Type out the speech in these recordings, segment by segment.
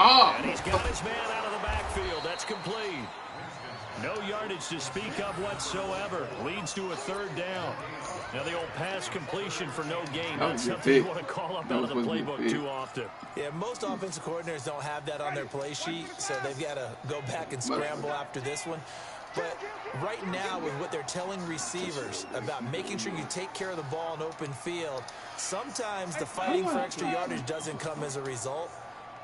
Oh. And he's got his man out of the backfield. That's complete. No yardage to speak of whatsoever. Leads to a third down. Now the old pass completion for no gain. That's something you want to call up out of the playbook too often. Yeah, most offensive coordinators don't have that on their play sheet, so they've got to go back and scramble after this one. But right now, with what they're telling receivers about making sure you take care of the ball in open field, sometimes the fighting for extra yardage doesn't come as a result.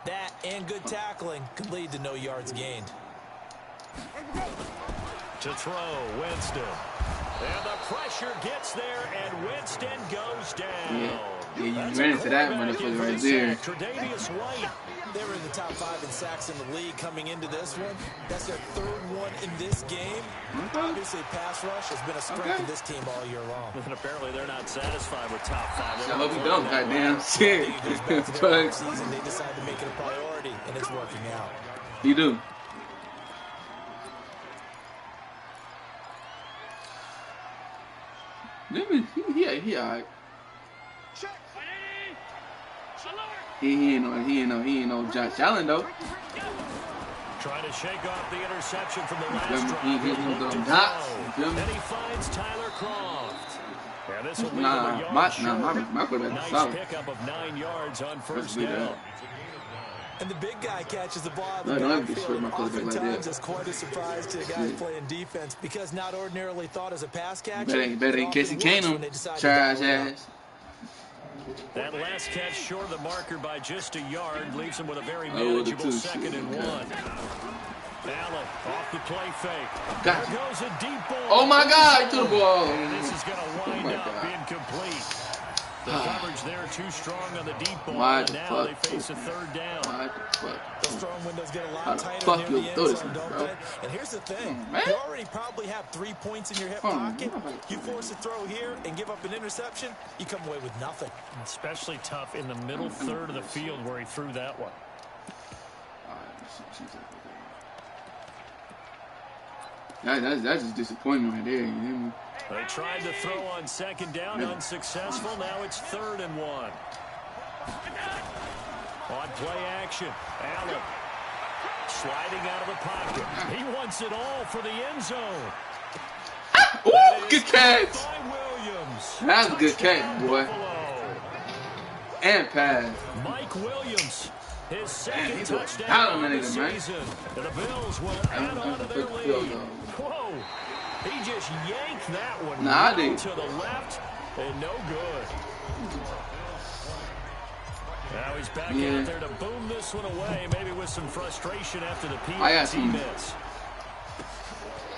That and good tackling could lead to no yards gained. To throw, Winston. And the pressure gets there, and Winston goes down. Yeah, you ran into that motherfucker right there. Tre'Davious White. They were in the top 5 in sacks in the league coming into this one. That's their 3rd one in this game. Obviously, pass rush has been a strength of this team all year long. And apparently they're not satisfied with top 5. I hope you don't, goddamn shit. Season, they decided to make it a priority, and it's working out. You do. He alright. He ain't no Josh Allen though. Trying to shake off the interception from the last drive. And he finds Tyler Croft. And this will lead my quarterback is solid. Nice pickup of 9 yards on first down. And the big guy catches the ball out of the backfield. backfield. Oftentimes, it's quite a surprise to the guys playing defense because not ordinarily thought as a pass catcher. Better in case he can't trash ass. That last catch short of the marker by just a yard leaves him with a very manageable 2nd and 1. Allen off the play fake. There goes a deep ball. Oh my God! To the ball. And this is going to wind up incomplete. The coverage there too strong on the deep ball. And now they face a 3rd down. The strong windows get a lot tighter near the end zone, don't they? And here's the thing. You already probably have 3 points in your hip pocket. You force a throw here and give up an interception, you come away with nothing. Especially tough in the middle third of the field where he threw that one. That's just disappointment right there. You hear me? They tried to throw on 2nd down, unsuccessful. Now it's 3rd and 1. On play action, Allen sliding out of the pocket. He wants it all for the end zone. Ooh, good catch. That's a good catch, boy. And pass. Mike Williams, his 2nd touchdown of the season. And the Bills will add on to their lead. Whoa. He just yanked that one to the left, and no good. Now he's back out there to boom this one away, maybe with some frustration after the PAT miss.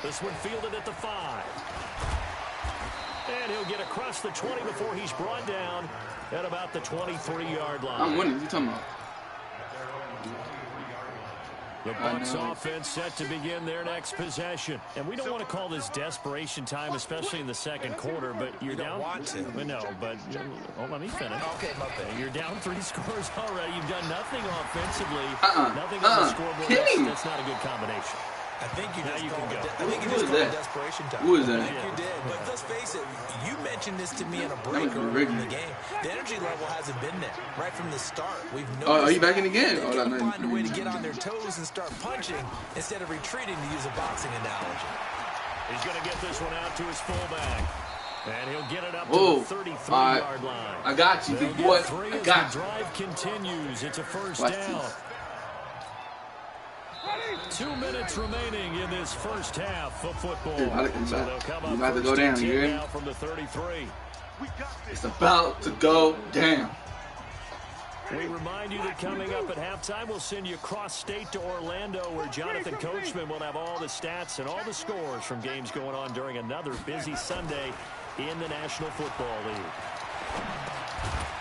This one fielded at the 5. And he'll get across the 20 before he's brought down at about the 23-yard line. I'm winning. What you talking about? The Bucs offense set to begin their next possession. And we don't want to call this desperation time, especially in the 2nd quarter, but you're down. Want to. No, but let me finish. Okay, my bad. You're down 3 scores already. You've done nothing offensively. Nothing on the scoreboard. That's not a good combination. I think you just called it. I think you just called it desperation time. Who is that? I think you did. But let's face it, you mentioned this to me in a break earlier in the game. The energy level hasn't been there right from the start. We've noticed. Are you back in again? They can find a way to get on their toes and start punching instead of retreating, to use a boxing analogy. He's going to get this one out to his fullback. And he'll get it up to the 33-yard line. I got you, big boy. I got you. The drive continues. It's a first down. 2 minutes remaining in this first half of football. So they'll come up about to go down, you ready? From the 33. It's about to go down. We remind you that coming up at halftime, we'll send you cross-state to Orlando, where Jonathan Coachman will have all the stats and all the scores from games going on during another busy Sunday in the National Football League.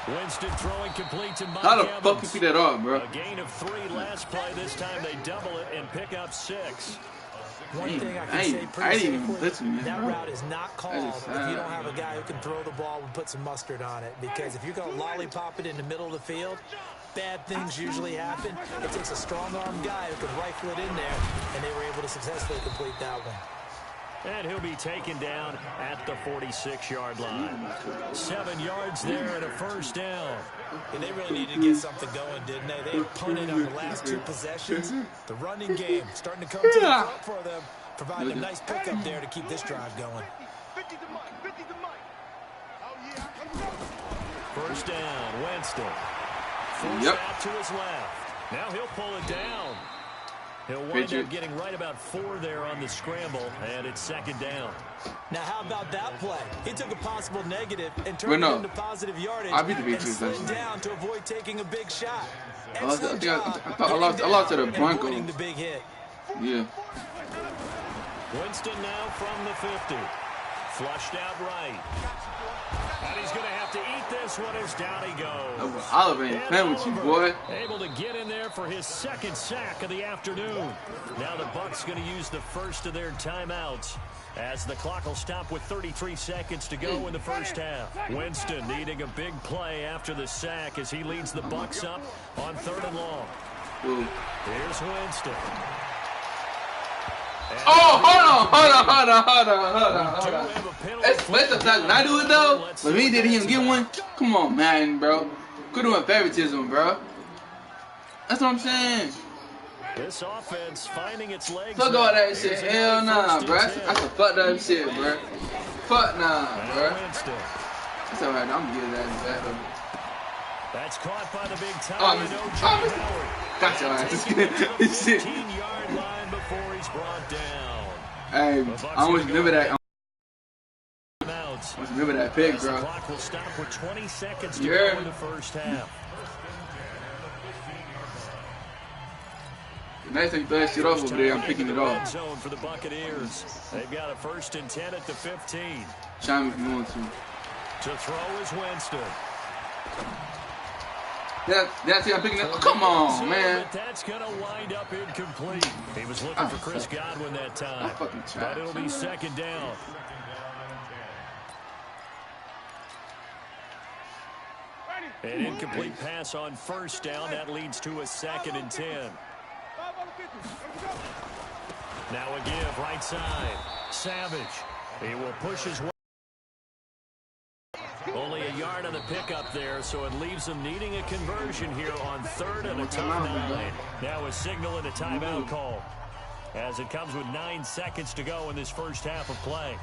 Winston throwing complete to Mike How the Evans. fuck you beat that off, bro? A gain of 3 last play. This time they double it and pick up 6. One thing I can say pretty safely, that route is not called if you don't have a guy who can throw the ball and put some mustard on it. Because if you're going to lollipop it in the middle of the field, bad things usually happen. It takes a strong-arm guy who can rifle it in there, and they were able to successfully complete that one. And he'll be taken down at the 46-yard line. 7 yards there and a first down. And they really needed to get something going, didn't they? They punted on the last 2 possessions. The running game starting to come to the front for them, providing a nice pickup there to keep this drive going. First down, Winston. Forced out to his left. Now he'll pull it down. He'll wind up getting right about 4 there on the scramble, and it's second down. Now, how about that play? He took a possible negative and turned it into positive yardage and slid down to avoid taking a big shot. Excellent job. I lost to the Broncos. The big hit. Yeah. Winston now from the 50. Flushed out right. And he's going to have to eat this one as down he goes. Oliver ain't playing with you, boy. Able to get in there for his second sack of the afternoon. Now the Bucs going to use the first of their timeouts as the clock will stop with 33 seconds to go in the first half. Winston needing a big play after the sack as he leads the Bucs up on 3rd and long. Ooh. Here's Winston. Oh, hold on. Let's not do it though. But if he didn't even get one, come on, man, bro. Quit doing favoritism, bro. That's what I'm saying. This offense finding its legs. Fuck all that shit. Hell nah, bro. That's a fucked up shit, bro. Fuck nah, bro. That's alright. I'm gonna give that back. That's caught by the big time. Got your ass. This shit. 15-yard line before he's brought down. Hey, I always remember that. Remember that pick, bro. The clock will stop with 20 seconds to go in the first half. The next time you blast shit off over there, I'm picking it off. Zone for the Buccaneers. They've got a 1st and 10 at the 15. Chime if you want to. To throw is Winston. That's it. I'm picking it. Oh, come on, man. But that's going to wind up incomplete. He was looking for Chris Godwin that time. But it'll be second down. An incomplete pass on first down. That leads to a 2nd and 10. Now a give right side. Savage. He will push his way. Only a yard on the pickup there, so it leaves him needing a conversion here on 3rd and a tough 9. Now a signal and a timeout call as it comes with 9 seconds to go in this first half of play.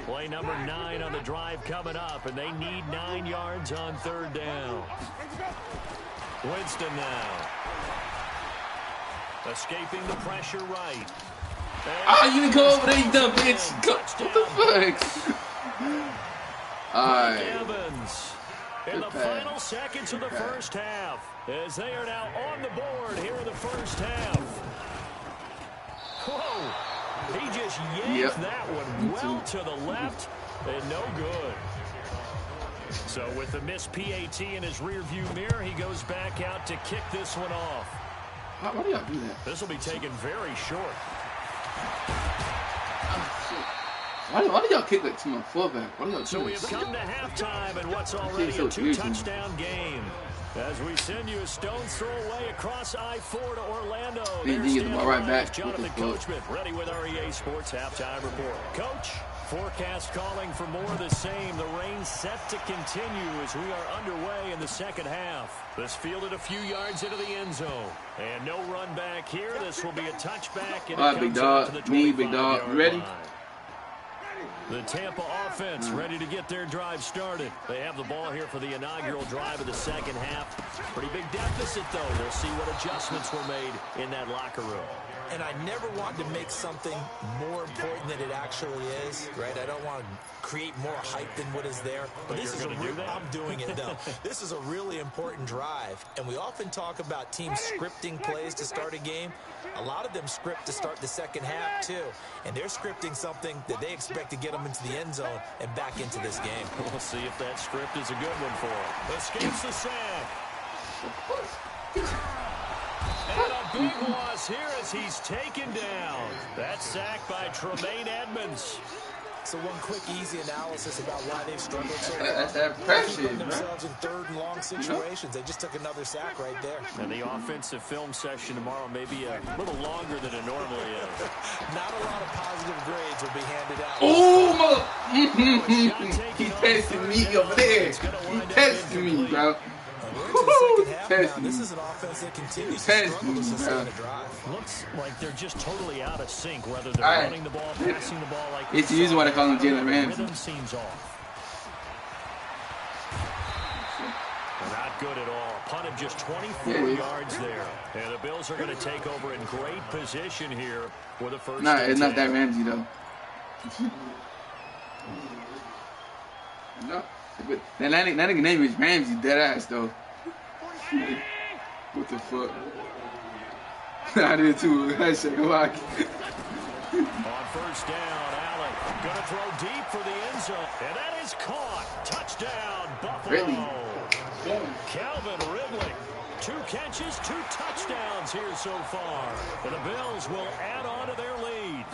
Play number 9 on the drive coming up, and they need 9 yards on 3rd down. Winston now. Escaping the pressure right. Oh, you didn't go over there, you dumb bitch. What the fuck? Alright. Evans in the final seconds of the first half as they are now on the board here in the first half. Whoa. He just yanked that one well to the left and no good. So with the missed PAT in his rearview mirror, he goes back out to kick this one off. Why do y'all do that? This will be taken very short. Why do y'all kick like to my fullback? So we have come to halftime and what's already a 2-touchdown game. As we send you a stone's throw away across I-4 to Orlando. There's the ball right back. Jonathan Coachman ready with our EA Sports Halftime Report. Coach, forecast calling for more of the same. The rain set to continue as we are underway in the second half. This fielded a few yards into the end zone. And no run back here. This will be a touchback. All right, big dog. Me, big dog. You ready? The Tampa offense ready to get their drive started. They have the ball here for the inaugural drive of the second half. Pretty big deficit, though. We'll see what adjustments were made in that locker room. And I never want to make something more important than it actually is, right? I don't want to create more hype than what is there. But this is I'm doing it, though. This is a really important drive. And we often talk about teams scripting plays to start a game. A lot of them script to start the second half, too. And they're scripting something that they expect to get them into the end zone and back into this game. We'll see if that script is a good one for them. Escapes the sack. And a big loss here as he's taken down. That sack by Tremaine Edmonds. So one quick, easy analysis about why they've struggled so far. That's that pressure, Keeping bro. themselves in third and long situations. They just took another sack right there. And the offensive film session tomorrow may be a little longer than it normally is. Not a lot of positive grades will be handed out. Oh, he tested me over there. He tested me, bro. This is an offense that continues to struggle to sustain a drive. Looks like they're just totally out of sync, whether they're running the ball, passing the ball like it's usually why they call him Jalen Ramsey. Rhythm seems off. Not good at all. Punt of just 24 yards there. And the Bills are going to take over in great position here for the first. Nah, it's not that Ramsey though. No, but that nigga name is Ramsey, dead ass though. What the fuck? I did too. I said, go out. On first down, Allen gonna throw deep for the end zone, and that is caught. Touchdown, Buffalo. Really? Calvin Ridley. 2 catches, 2 touchdowns here so far. And the Bills will add on to their lead.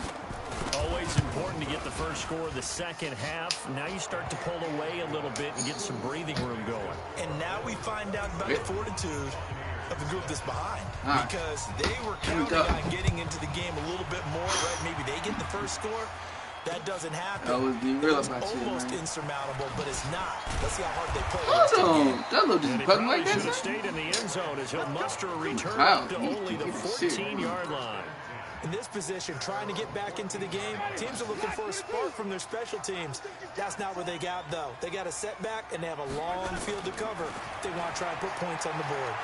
Always important to get the first score of the second half. Now you start to pull away a little bit and get some breathing room going. And now we find out about the fortitude of the group that's behind. Because they were counting on getting into the game a little bit more, right? Maybe they get the first score. That doesn't happen. That was being real it's about almost insurmountable, but it's not. Let's see how hard they play. That little just putting like should that. have stayed in the end zone as he'll muster a return up to only the 14-yard line. In this position, trying to get back into the game, teams are looking for a spark from their special teams. That's not what they got, though. They got a setback, and they have a long field to cover. They want to try and put points on the board.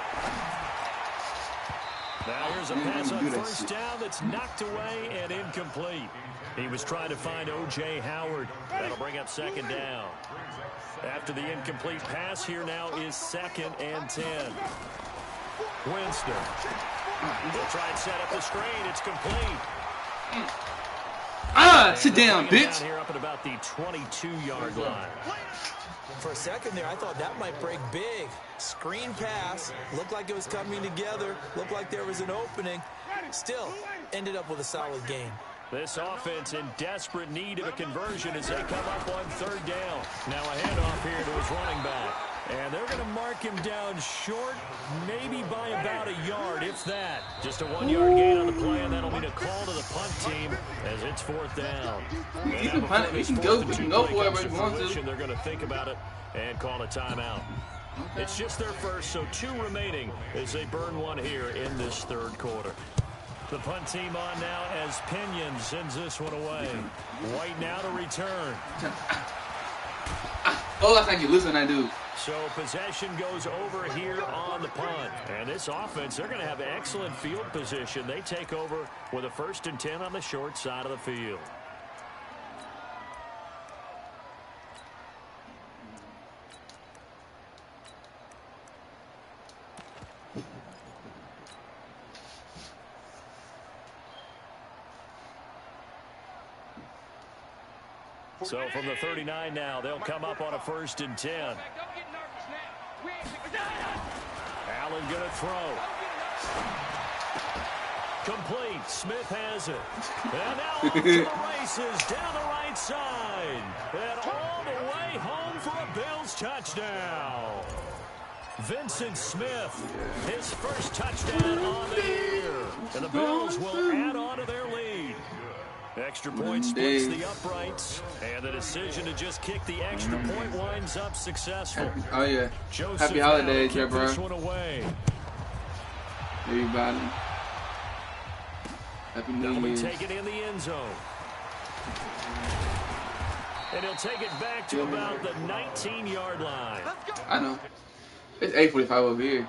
Now here's a pass on first down that's knocked away and incomplete. He was trying to find O.J. Howard. That'll bring up second down. After the incomplete pass, here now is 2nd and 10. Winston. They'll try and set up the screen. It's complete. Sit down, bitch. Down here up at about the 22-yard line. For a second there, I thought that might break big. Screen pass. Looked like it was coming together. Looked like there was an opening. Still, ended up with a solid game. This offense in desperate need of a conversion as they come up on 3rd down. Now a handoff here to his running back. And they're going to mark him down short, maybe by about a yard, if that. Just a 1-yard gain on the play, and that'll mean a call to the punt team as it's 4th down. You can punt it. You can go for it if you want to. They're going to think about it and call a timeout. Okay. It's just their first, so 2 remaining as they burn one here in this 3rd quarter. The punt team on now as Pinion sends this one away. White now to return. Oh, I think you lose when I do. So possession goes over here on the punt. And this offense, they're going to have excellent field position. They take over with a 1st and 10 on the short side of the field. So from the 39 now, they'll come up on a 1st and 10. Allen going to throw. Complete. Smith has it. And now off to the races down the right side. And all the way home for a Bills touchdown. Vincent Smith, his first touchdown on the year. And the Bills will add on to their lead. Extra point splits the uprights, and the decision to just kick the extra point winds up successful. Oh yeah. Joseph Happy holidays, yeah, bro. this one away. Everybody. Happy New Now we Year. take it in the end zone. And he'll take it back to about the 19-yard line. I know. It's 8:45 over here.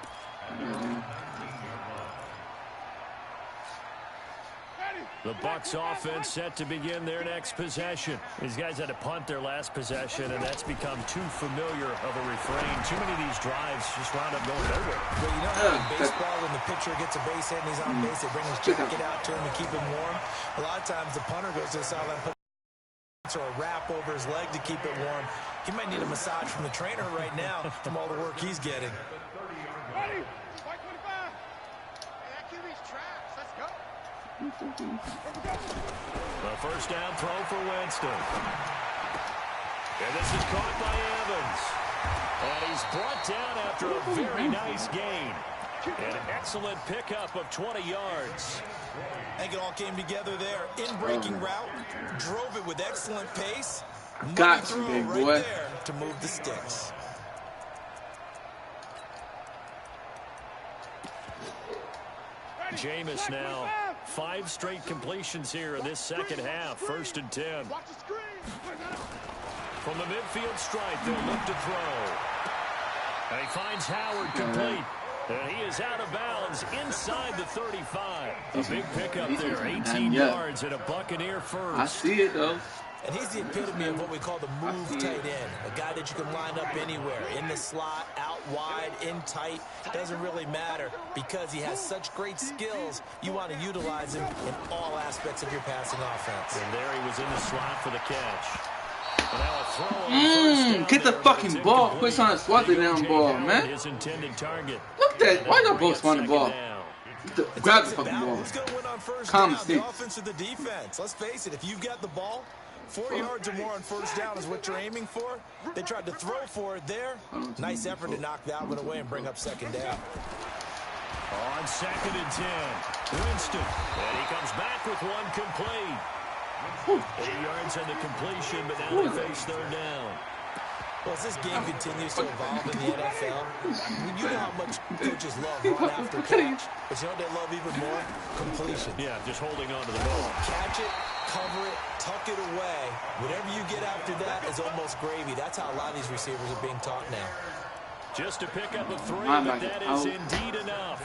The Bucs offense set to begin their next possession. These guys had to punt their last possession, and that's become too familiar of a refrain. Too many of these drives just wound up going nowhere. Well, you know how in baseball, when the pitcher gets a base hit and he's on base, they bring his jacket out to him to keep him warm. A lot of times the punter goes to the sideline, puts a wrap over his leg to keep it warm. He might need a massage from the trainer right now from all the work he's getting. The first down throw for Winston. And this is caught by Evans. And he's brought down after a very nice gain. An excellent pickup of 20 yards. I think it all came together there. In-breaking route. Drove it with excellent pace. Got you, big right boy. there to move the sticks. Jameis now 5 straight completions here in this second half. 1st and 10. From the midfield stripe, they'll look to throw. And he finds Howard complete. And he is out of bounds inside the 35. A big pickup there. 18 yards and a Buccaneer first. I see it, though. And he's the epitome of what we call the move tight end. A guy that you can line up anywhere. In the slot, out wide, in tight. Doesn't really matter because he has such great skills. You want to utilize him in all aspects of your passing offense. And there he was in the slot for the catch. And now a throw on first down. Get the fucking ball. Quit trying to swat the damn ball, man. His intended target. Look at that. Why y'all both swatting the ball? Grab the fucking ball. Who's going to win on first Calm down? sticks. The offense or the defense? Let's face it. If you've got the ball, 4 yards or more on first down is what you're aiming for. They tried to throw for it there. Nice effort to knock that one away and bring up second down. On 2nd and 10, Winston. And he comes back with one complete. 8 yards on the completion, but now they face 3rd down. Well, as this game continues to evolve in the NFL, you know how much coaches love run after catch, but you know what they love even more? Completion. Yeah, just holding on to the ball. Catch it, cover it, tuck it away. Whatever you get after that is almost gravy. That's how a lot of these receivers are being taught now. Just to pick up a 3, but that is indeed enough.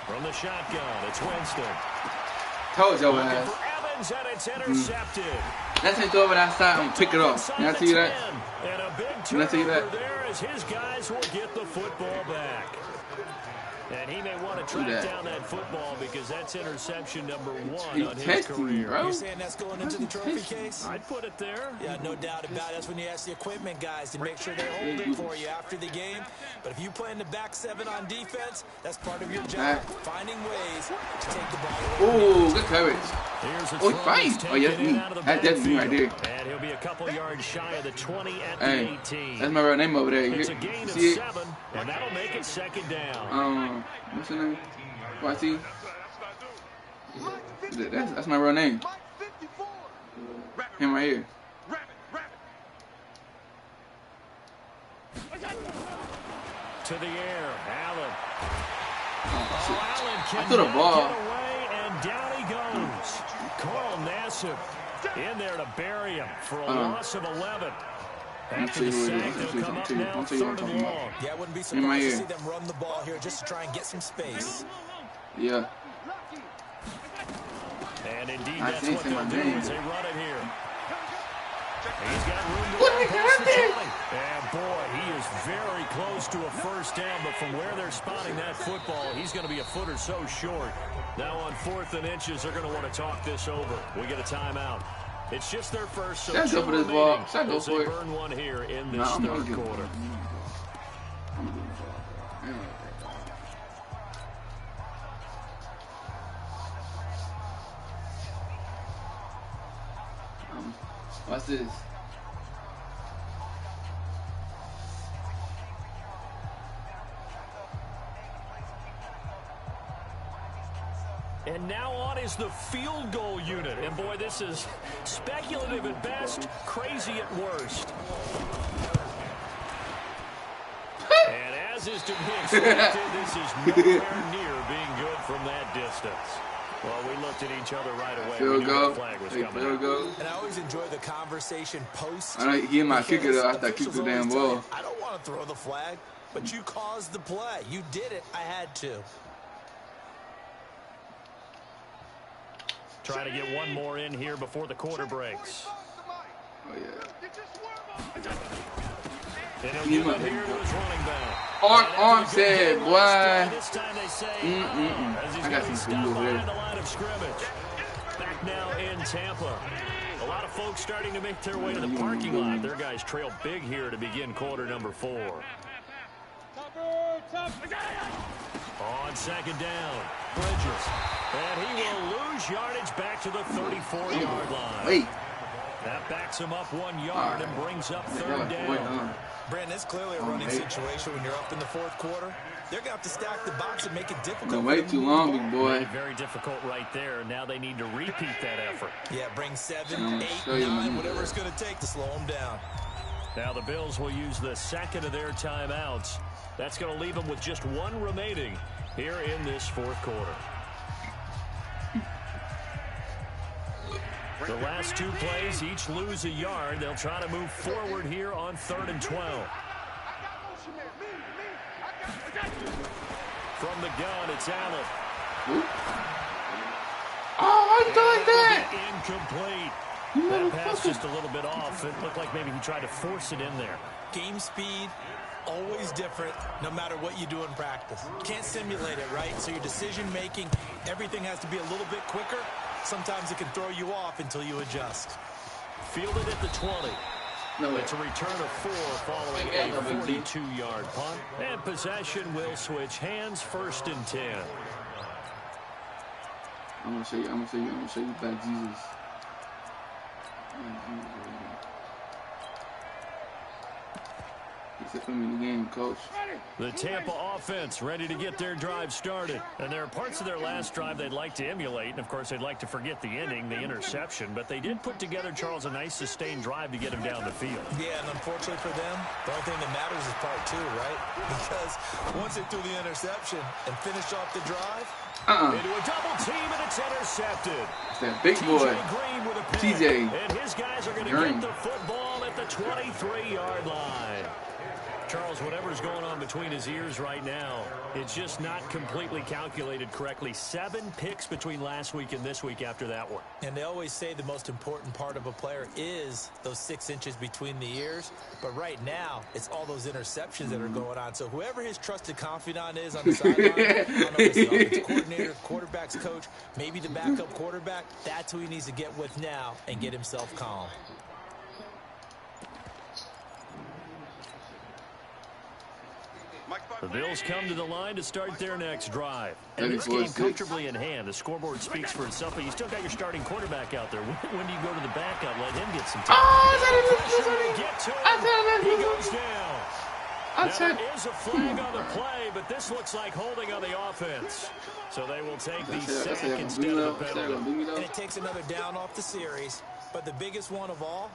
From the shotgun, it's Winston. Told your Looking ass. for Evans, and it's intercepted. Let's take over that side and pick it up. Can I see that? And a big Can I see that? turnover there as his guys will get the football back. And he may want to track down that football because that's interception number 1 on his career. Bro. You're saying that's going into the trophy case? I'd put it there. Yeah, no doubt about it. That's when you ask the equipment guys to make sure they hold it for you after the game. But if you play in the back 7 on defense, that's part of your job. Finding ways to take the ball away. Oh, good coverage. Oh, fine. Oh, yes, me. That's me right there. And he'll be a couple yards shy of the 20 at the Hey, 18. that's my real name over there. It's a gain of See it? 7, and that'll make it 2nd down. What's your name? YT? That's my real name. Him right here. To the air, Allen. Oh, Allen I threw the ball. get away, and down he goes. Carl Nassib in there to bury him for a loss of 11. After the sack, they'll come up now 3rd and long. Yeah, I wouldn't be surprised to see them run the ball here just to try and get some space. Yeah. And indeed, that's what they'll do as they run it here. He's got room to What run past the happened? 20. And boy, he is very close to a first down, but from where they're spotting that football, he's going to be a foot or so short. Now on 4th and inches, they're going to want to talk this over. We get a timeout. It's just their first, so Should I go for this ball? Should I go as for they it? burn one here in this I'm gonna third get it. quarter. What's this? And now on is the field goal unit. And boy, this is speculative at best, crazy at worst. And as is to be expected, this is nowhere near being good from that distance. Well, we looked at each other right away. We Field knew goal. the flag was Hey, coming field out. goal. And I always enjoy the conversation post. I don't hear my kicker though. I thought I kicked officials the damn always tell you, ball. I don't want to throw the flag, but you caused the play. You did it. I had to. Trying to get one more in here before the quarter breaks. Oh yeah. And he'll give it here to his running back. Arm said, boy. This time they say, I got some food over there. behind the line of scrimmage. Back now in Tampa. A lot of folks starting to make their way to the parking lot. Their guys trail big here to begin quarter number 4. On second down, Bridges. And he will lose yardage back to the 34-yard line. Wait. That backs him up 1 yard and brings up third down. Brandon, it's clearly a running situation when you're up in the fourth quarter. They're going to have to stack the box and make it difficult. Don't wait too long, big boy. Very difficult right there. Now they need to repeat that effort. Yeah, bring 7, 8, 9, whatever it's going to take to slow them down. Now the Bills will use the second of their timeouts. That's going to leave them with just 1 remaining here in this fourth quarter. The last 2 plays, each lose a yard. They'll try to move forward here on 3rd and 12. From the gun, it's Allen. Oh, I like that. Incomplete. That pass just a little bit off. It looked like maybe he tried to force it in there. Game speed, always different, no matter what you do in practice. You can't simulate it, right? So your decision-making, everything has to be a little bit quicker. Sometimes it can throw you off until you adjust. Fielded at the 20. No, it's a return of 4 following a 42-yard punt. And possession will switch hands, 1st and 10. I'm gonna show you back Jesus. Put him in the game, coach. The Tampa offense ready to get their drive started. And there are parts of their last drive they'd like to emulate. And, of course, they'd like to forget the ending, the interception. But they did put together, Charles, a nice sustained drive to get him down the field. Yeah, and unfortunately for them, the only thing that matters is part 2, right? Because once they threw the interception and finished off the drive, into a double team, and it's intercepted. It's that big boy, Green with a pick. TJ. And his guys are going to get the football at the 23-yard line. Charles, whatever's going on between his ears right now, it's just not completely calculated correctly. 7 picks between last week and this week after that one. And they always say the most important part of a player is those 6 inches between the ears. But right now, it's all those interceptions that are going on. So whoever his trusted confidant is on the sideline, I don't know if it's the offensive coordinator, quarterback's coach, maybe the backup quarterback, that's who he needs to get with now and get himself calm. The Bills come to the line to start their next drive. And this game comfortably in hand. The scoreboard speaks for itself, but you still got your starting quarterback out there. When do you go to the backup? Let him get some time. He goes down. Now, there is a flag on the play, but this looks like holding on the offense. So they will take the sack instead of the penalty. And it takes another down off the series. But the biggest one of all,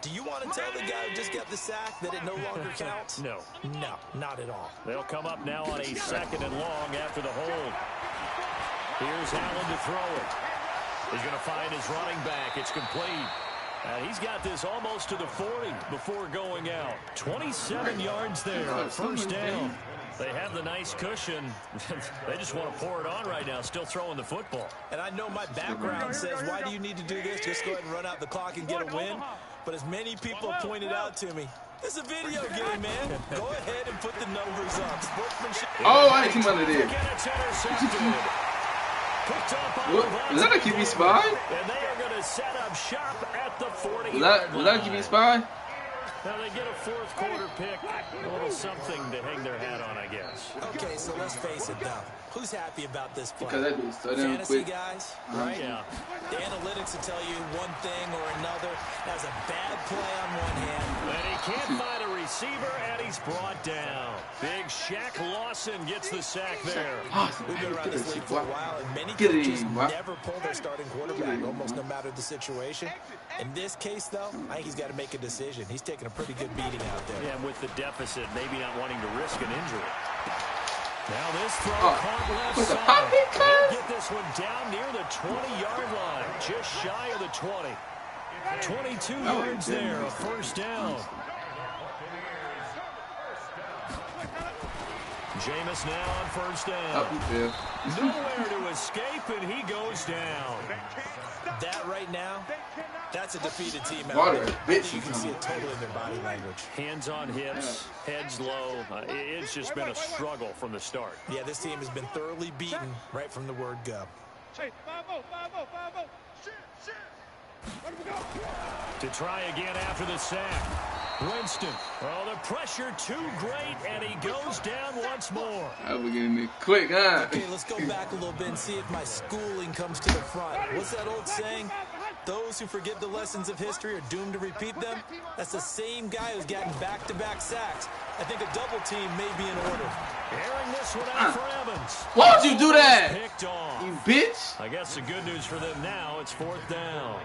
do you want to tell the guy who just got the sack that it no longer counts? No. No, not at all. They'll come up now on a 2nd and long after the hold. Here's Allen to throw it. He's going to find his running back. It's complete. And he's got this almost to the 40 before going out. 27 yards there on 1st down. They have the nice cushion. They just want to pour it on right now, still throwing the football. And I know my background says, why do you need to do this? Just go ahead and run out the clock and get a win. But as many people have pointed out to me, this is a video game, man. Go ahead and put the numbers up. Sportsmanship. Oh, I didn't see what it is. Was that a QB spy? And they are going to set up shop at the 40. Was that a QB spy? Now they get a 4th quarter pick, a little something to hang their hat on, I guess. Okay, so let's face it, though. Who's happy about this play? Because that dude's so damn Fantasy quick. guys, right? Yeah. The analytics will tell you one thing or another. That's a bad play on one hand. And he can't find a receiver, and he's brought down. Big Shaq Lawson gets the sack there. We've been around this league for a while, and many coaches never pull their starting quarterback, almost no matter the situation. In this case, though, I think he's got to make a decision. He's taking a pretty good beating out there. Yeah, with the deficit, maybe not wanting to risk an injury. Now this throw caught left side. They'll get this one down near the 20-yard line, just shy of the 20. 22 yards there, a 1st down. Jameis now on 1st down. Nowhere to escape, and he goes down. That right now, that's a defeated team out there. I think you can see it totally in their body language. Hands on hips, heads low. It's just been a struggle from the start. Yeah, this team has been thoroughly beaten right from the word go. To try again after the sack. Winston. Oh, the pressure too great, and he goes down once more. I was getting it quick, huh? Okay, let's go back a little bit and see if my schooling comes to the front. What's that old saying? Those who forget the lessons of history are doomed to repeat them. That's the same guy who's gotten back-to-back sacks. I think a double team may be in order. Airing this one out for Evans. Why'd you do that? Picked off. You bitch. I guess the good news for them now, it's 4th down.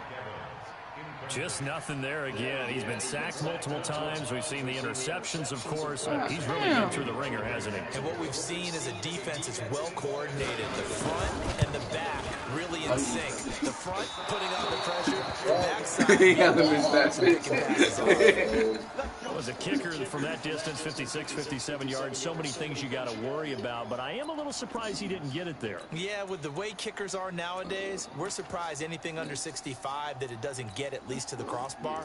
Just nothing there again. He's been sacked multiple times. We've seen the interceptions, of course. He's really been through the ringer, hasn't he? And what we've seen is a defense that's well coordinated. The front and the back really in sync. The front putting on the pressure. The backside. He hasn't missed that. Was a kicker from that distance, 56, 57 yards. So many things you got to worry about, but I am a little surprised he didn't get it there. Yeah, with the way kickers are nowadays, we're surprised anything under 65 that it doesn't get at least to the crossbar.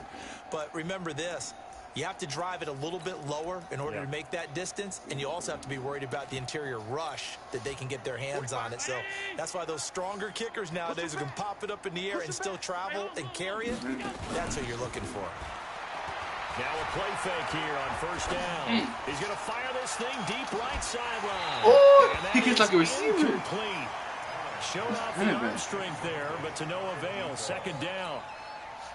But remember this, you have to drive it a little bit lower in order to make that distance, and you also have to be worried about the interior rush that they can get their hands on it. So that's why those stronger kickers nowadays who can pop it up in the air and still travel and carry it, that's what you're looking for. Now a play fake here on 1st down. He's going to fire this thing deep right sideline. Oh, he gets like a receiver. Incomplete. Showed off the arm strength there, but to no avail. 2nd down.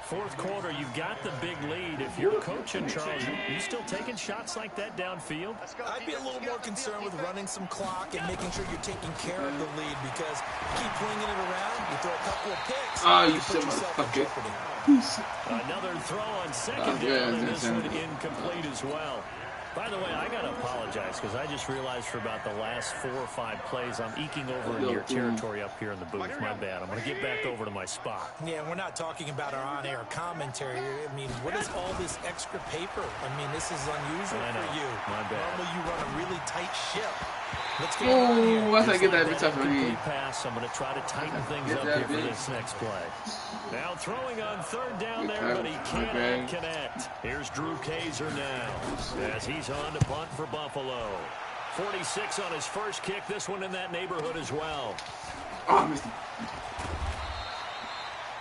4th quarter, you've got the big lead. If you're coaching, Charles, you still taking shots like that downfield? I'd be a little more concerned with running some clock and making sure you're taking care of the lead, because you keep flinging it around, you throw a couple of picks, you put said yourself in motherfucker. jeopardy. Another throw on 2nd down, and this one incomplete as well. By the way, I got to apologize because I just realized for about the last 4 or 5 plays, I'm eking over into your territory up here in the booth. My bad. I'm going to get back over to my spot. Yeah, we're not talking about our on-air commentary. I mean, what is all this extra paper? I mean, this is unusual for you. My bad. Normally you run a really tight ship. Let's go on here. Ooh, I gotta get that bitch off of me. Pass. I'm going to try to tighten things up here for this next play. Now throwing on 3rd down there, but he cannot connect. Here's Drew Kaiser now as he's on to punt for Buffalo. 46 on his first kick. This one in that neighborhood as well. A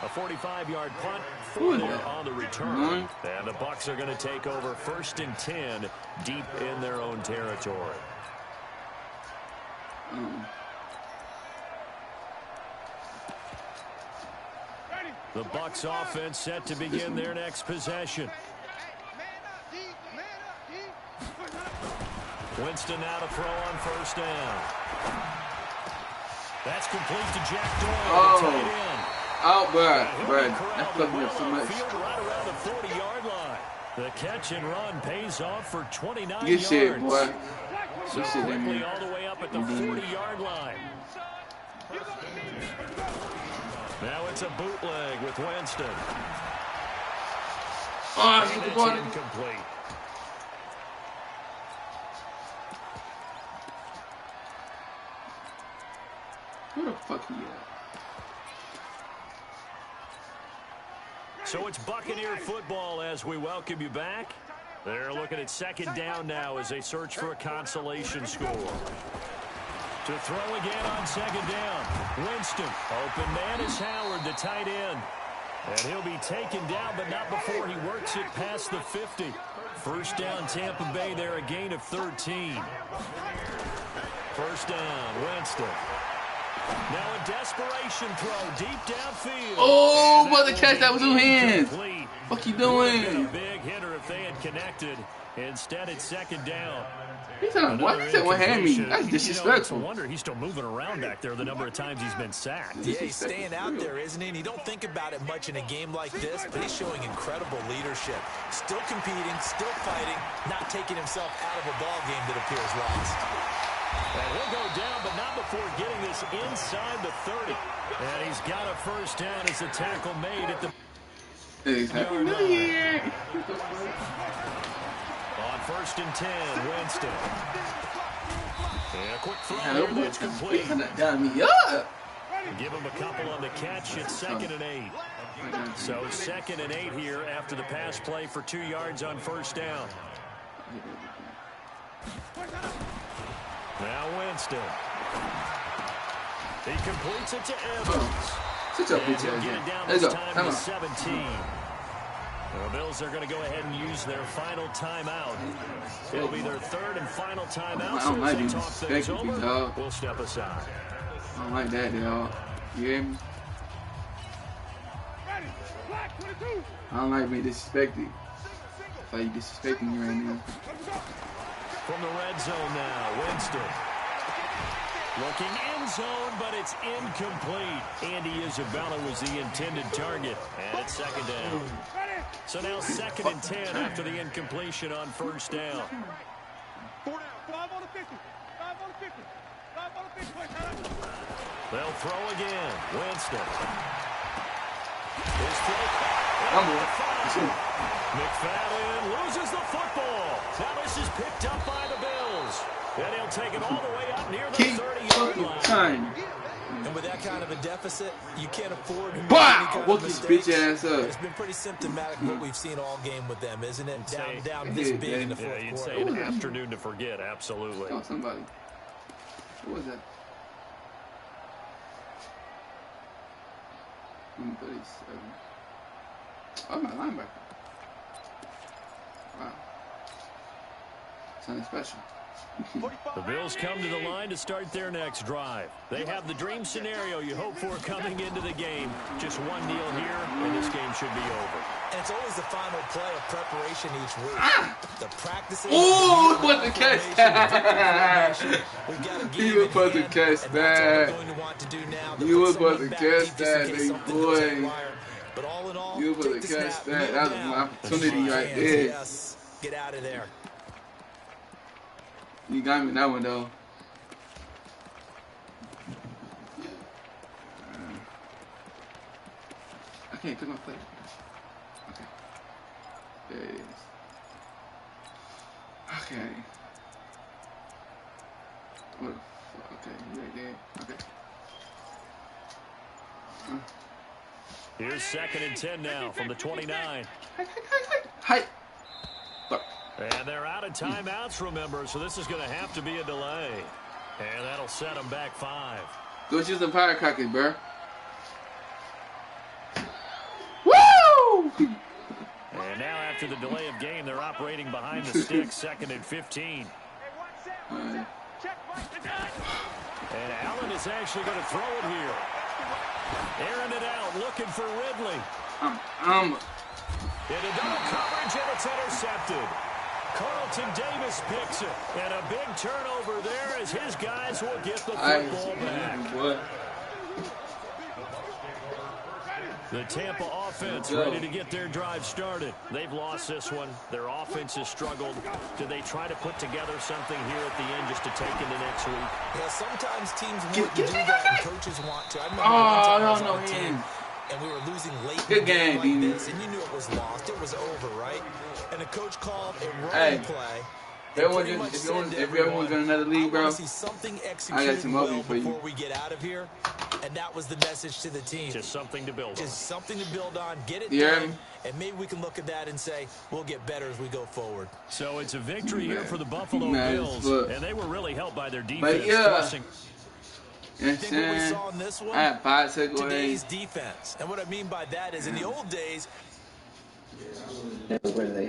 45-yard punt, 4 there on the return. And the Bucs are going to take over 1st and 10 deep in their own territory. The Bucs offense set to begin their next possession. Winston now to throw on 1st down. That's complete to Jack Doyle, the tight end. Oh, bro. That fucked me up so much. Right around the 40-yard line. The catch and run pays off for 29 Good yards. shit, boy. So quickly all the way up at the 40-yard line. Now it's a bootleg with Winston. Oh, get the ball. Incomplete. Who the fuck he at? So it's Buccaneer football as we welcome you back. They're looking at 2nd down now as they search for a consolation score. To throw again on 2nd down. Winston. Open man is Howard, the tight end. And he'll be taken down, but not before he works it past the 50. 1st down, Tampa Bay there, a gain of 13. 1st down, Winston. Now a desperation throw deep downfield. Oh, brother, catch that with 2 hands. What you doing? A big hitter if they had connected. Instead, it's 2nd down. He's telling what? He said one hand me. That's disrespectful. It's a wonder he's still moving around back there the number of times he's been sacked. Yeah, he's staying out there, isn't he? And you don't think about it much in a game like this, but he's showing incredible leadership. Still competing, still fighting, not taking himself out of a ball game that appears lost. And he'll go down, but not before getting this inside the 30. And he's got a 1st down as the tackle made at the... Happy New Year! On 1st and 10, Winston. And a quick throw here that's complete. Give him a couple on the catch. It's 2nd and 8. So 2nd and 8 here after the pass play for 2 yards on 1st down. Now Winston. He completes it to Evans. Shut your bitch ass down. Let's go. Come on. 17. The Bills are going to go ahead and use their final timeout. It'll be their third and final timeout. I don't like so being talk things disrespected, over, dog. we'll step aside. I don't like that, dog. You hear me? I don't like being disrespected. It's like you disrespecting me right now. From the red zone now, Winston. Looking end zone, but it's incomplete. Andy Isabella was the intended target. And it's second down. So now 2nd and 10 after the incompletion on first down. 5 on the 50. 5 on the 50. 5 on the 50. They'll throw again. Winston. His throw. McFadden loses the football. Now this is picked up by the Bills. And he'll take it all the way up near the 30-yard line. And with that kind of a deficit, you can't afford to make Wow! any kind Woke of his mistakes. bitch ass up. It's been pretty symptomatic what we've seen all game with them, isn't it? Down this Yeah, big in the Yeah, fourth you'd quarter. say an afternoon to forget, absolutely. Oh, somebody. Who was that? 137. Oh, my linebacker. Wow. Something special. The Bills come to the line to start their next drive. They have the dream scenario you hope for coming into the game. Just one kneel here, and this game should be over. And it's always the final play of preparation each week. The practicing. Oh, what the catch that? We've got to give You were it supposed to hand, catch and that's all that. we're going to want to do now. To You put were someone supposed to back catch deep just in that, case big something goes boy. haywire. But all in all, You were take supposed the to catch snap, that. kneel That was down, my opportunity and right hands. there. Yes, get out of there. You got me that one, though. I can't click my play. Okay. There it is. Okay. What the fuck? Okay, you right there. Okay. Here's 2nd and 10 now from the 29. Hi. Look. And they're out of timeouts, remember, so this is going to have to be a delay. And that'll set them back 5. Go shoot some firecrackers, bro. Woo! And now after the delay of game, they're operating behind the sticks, 2nd and 15. And Allen is actually going to throw it here. Airing it out, looking for Ridley. Into double coverage, and it's intercepted. Carlton Davis picks it. And a big turnover there as his guys will get the football back. What? The Tampa offense ready to get their drive started. They've lost this one. Their offense has struggled. Do they try to put together something here at the end just to take into next week? Yeah, sometimes teams want to do that and coaches want to. I remember Oh, one time I was no, on a team man. and we were losing late Good in the game, like Beanie. this, and you knew it was lost. It was over, right? And the coach called a Hey. running play. If everyone's in another league, bro, See something I executed got some well updates for you. before we get out of here, and that was the message to the team. Just something to build on. Just something to build on, get it Yeah. done, and maybe we can look at that and say we'll get better as we go forward. So it's a victory here for the Buffalo Man, Bills, look. and they were really helped by their defense. yeah. forcing- You know I what I'm think what we saying? saw in this one, I had 5 today's takeaways. defense. And what I mean by that is in the old days,